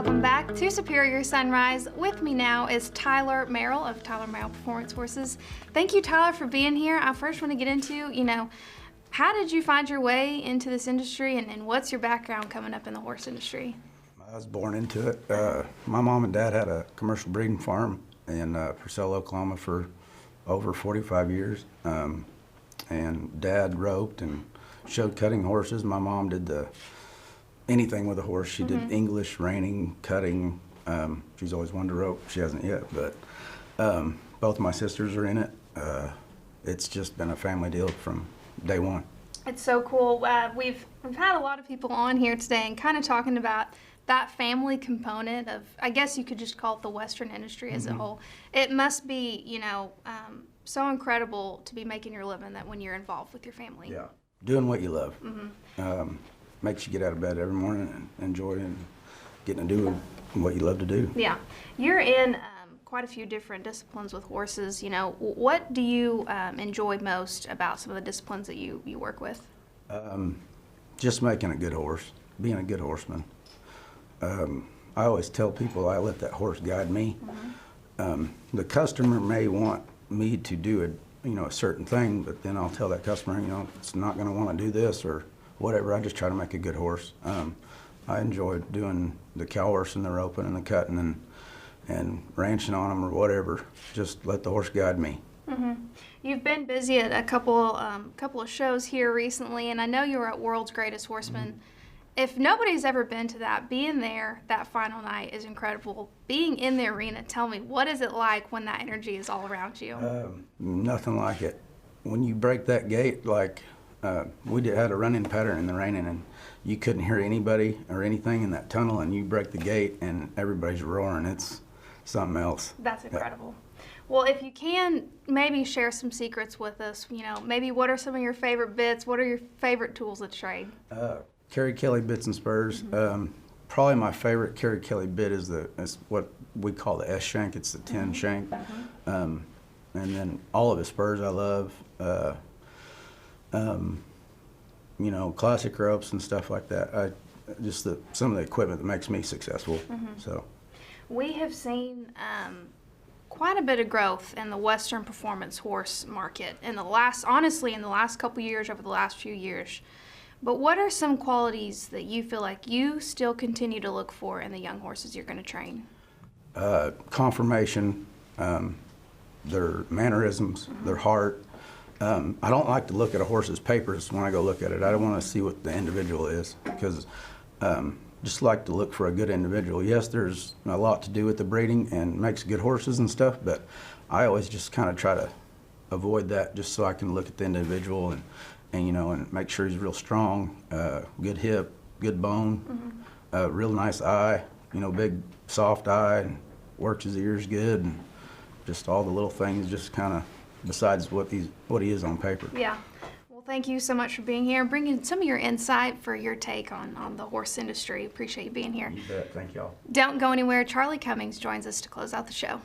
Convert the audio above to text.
welcome back to Superior Sunrise. With me now is Tyler Merrill of Tyler Merrill Performance Horses. Thank you, Tyler, for being here. I first want to get into, how did you find your way into this industry, and what's your background coming up in the horse industry? I was born into it. My mom and dad had a commercial breeding farm in Purcell, Oklahoma for over 45 years. And Dad roped and showed cutting horses. My mom did anything with a horse. She did English, reining, cutting. She's always wanted to rope. She hasn't yet, but both my sisters are in it. It's just been a family deal from day one. It's so cool. We've had a lot of people on here today and kind of talking about that family component of, I guess you could just call it the Western industry as a whole. It must be, so incredible to be making your living that when you're involved with your family. Yeah, doing what you love. Makes you get out of bed every morning and enjoy and getting to do what you love to do. Yeah, you're in quite a few different disciplines with horses. What do you enjoy most about some of the disciplines that you work with? Just making a good horse, being a good horseman. I always tell people I let that horse guide me. The customer may want me to do a certain thing, but then I'll tell that customer, it's not going to want to do this or whatever. I just try to make a good horse. I enjoy doing the cow horse and the roping and the cutting and ranching on them or whatever. Just let the horse guide me. You've been busy at a couple of shows here recently, and I know you were at World's Greatest Horseman. If nobody's ever been to that, being there that final night is incredible. Being in the arena, tell me, what is it like when that energy is all around you? Nothing like it. When you break that gate, we had a running pattern in the reining, and you couldn't hear anybody or anything in that tunnel, and you break the gate and everybody's roaring. It's something else. That's incredible. Yeah. Well, if you can, maybe share some secrets with us. Maybe what are some of your favorite bits? What are your favorite tools of the trade? Kerry Kelly bits and spurs. Probably my favorite Kerry Kelly bit is what we call the S shank. It's the 10 shank. And then all of his spurs I love. Classic ropes and stuff like that. Some of the equipment that makes me successful. So we have seen quite a bit of growth in the Western performance horse market in the last couple years, over the last few years. But what are some qualities that you feel like you still continue to look for in the young horses you're going to train? Conformation, their mannerisms, their heart. I don't like to look at a horse's papers when I go look at it. I don't want to see what the individual is, because just like to look for a good individual. Yes, there's a lot to do with the breeding and makes good horses and stuff, but I always just kind of try to avoid that just so I can look at the individual and make sure he's real strong, good hip, good bone, real nice eye, big soft eye, and works his ears good, and just all the little things, just kind of besides what he is on paper. Yeah. Well, thank you so much for being here and bringing some of your insight for your take on the horse industry. Appreciate you being here. You bet. Thank y'all. Don't go anywhere. Charlie Cummings joins us to close out the show.